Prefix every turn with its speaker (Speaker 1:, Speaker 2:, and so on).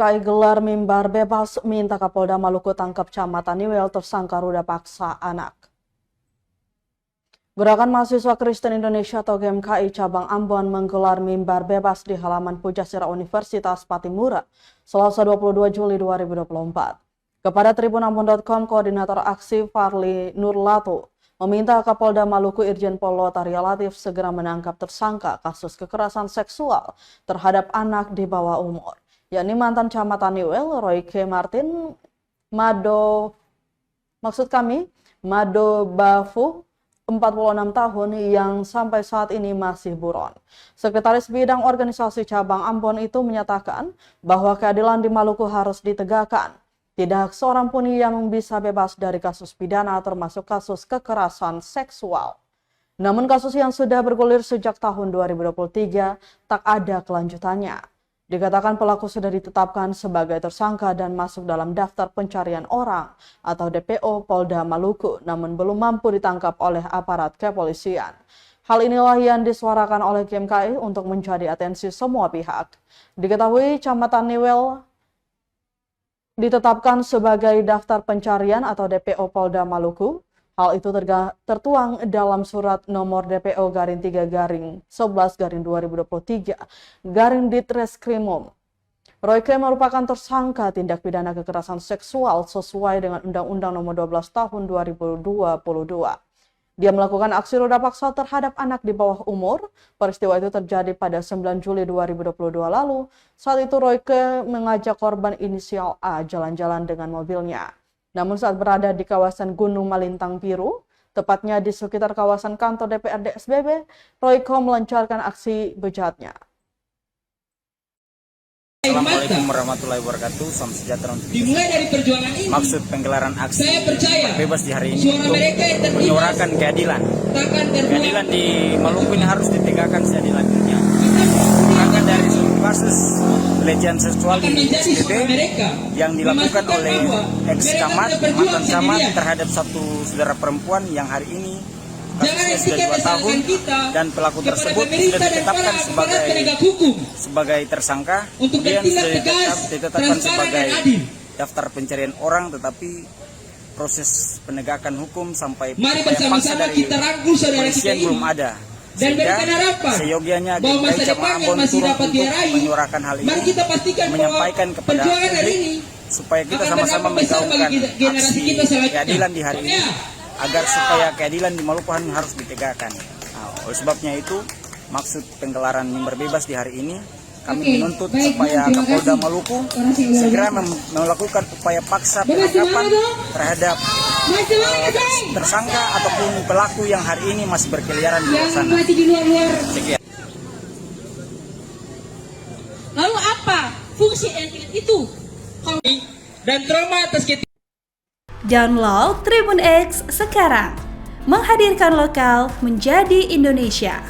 Speaker 1: GMKI gelar mimbar bebas minta Kapolda Maluku tangkap Camat Taniwel tersangka ruda paksa anak. Gerakan Mahasiswa Kristen Indonesia atau GMKI Cabang Ambon menggelar mimbar bebas di halaman Pujasera Universitas Patimura, Selasa 22 Juli 2024. Kepada tribunambon.com, Koordinator Aksi Farli Nurlato meminta Kapolda Maluku Irjen Pol Lotaria Latif segera menangkap tersangka kasus kekerasan seksual terhadap anak di bawah umur, yakni mantan Camat Taniwel, Royke Martin Mado Bafu, 46 tahun yang sampai saat ini masih buron. Sekretaris Bidang Organisasi Cabang Ambon itu menyatakan bahwa keadilan di Maluku harus ditegakkan. Tidak seorang pun yang bisa bebas dari kasus pidana termasuk kasus kekerasan seksual. Namun kasus yang sudah bergulir sejak tahun 2023 tak ada kelanjutannya. Dikatakan pelaku sudah ditetapkan sebagai tersangka dan masuk dalam daftar pencarian orang atau DPO Polda Maluku, namun belum mampu ditangkap oleh aparat kepolisian. Hal inilah yang disuarakan oleh GMKI untuk menjadi atensi semua pihak. Diketahui Camat Taniwel ditetapkan sebagai daftar pencarian atau DPO Polda Maluku. Hal itu tertuang dalam surat nomor DPO /3-11-2023 Ditreskrimum. Royke merupakan tersangka tindak pidana kekerasan seksual sesuai dengan Undang-Undang Nomor 12 Tahun 2022. Dia melakukan aksi ruda paksa terhadap anak di bawah umur. Peristiwa itu terjadi pada 9 Juli 2022 lalu. Saat itu Royke mengajak korban inisial A jalan-jalan dengan mobilnya. Namun saat berada di kawasan Gunung Malintang Biru, tepatnya di sekitar kawasan kantor DPRD SBB, Royke melancarkan aksi bejatnya.
Speaker 2: Assalamualaikum warahmatullahi wabarakatuh. Salam sejahtera untuk
Speaker 3: dimulai dari perjuangan ini.
Speaker 2: Maksud penggelaran aksi
Speaker 3: Saya percaya
Speaker 2: bebas di hari ini untuk menyuarakan keadilan. Keadilan di Maluku ini harus ditegakkan seadil-adilnya. Maka dari kasus pelecehan seksual di SBB yang dilakukan oleh ex-camat, mantan camat terhadap satu saudara perempuan yang hari ini kasusnya sudah 2 tahun dan pelaku tersebut sudah ditetapkan sebagai tersangka, kemudian sudah ditetapkan sebagai daftar pencarian orang, tetapi proses penegakan hukum sampai upaya paksa dari kepolisian belum ada. Sehingga seyogianya GMKI Cabang Ambon turun untuk menyuarakan hal ini, menyampaikan kepada publik supaya kita sama-sama menggaungkan aksi keadilan di hari ini, agar supaya keadilan di Maluku harus ditegakkan. Oleh sebabnya itu, maksud penggelaran mimbar bebas di hari ini, kami menuntut supaya Kapolda Maluku segera melakukan upaya paksa penangkapan terhadap tersangka ataupun pelaku yang hari ini masih berkeliaran di luar sana. Sekian.
Speaker 3: Lalu apa fungsi itu? Dan trauma atas
Speaker 4: Download Tribun X sekarang, menghadirkan lokal menjadi Indonesia.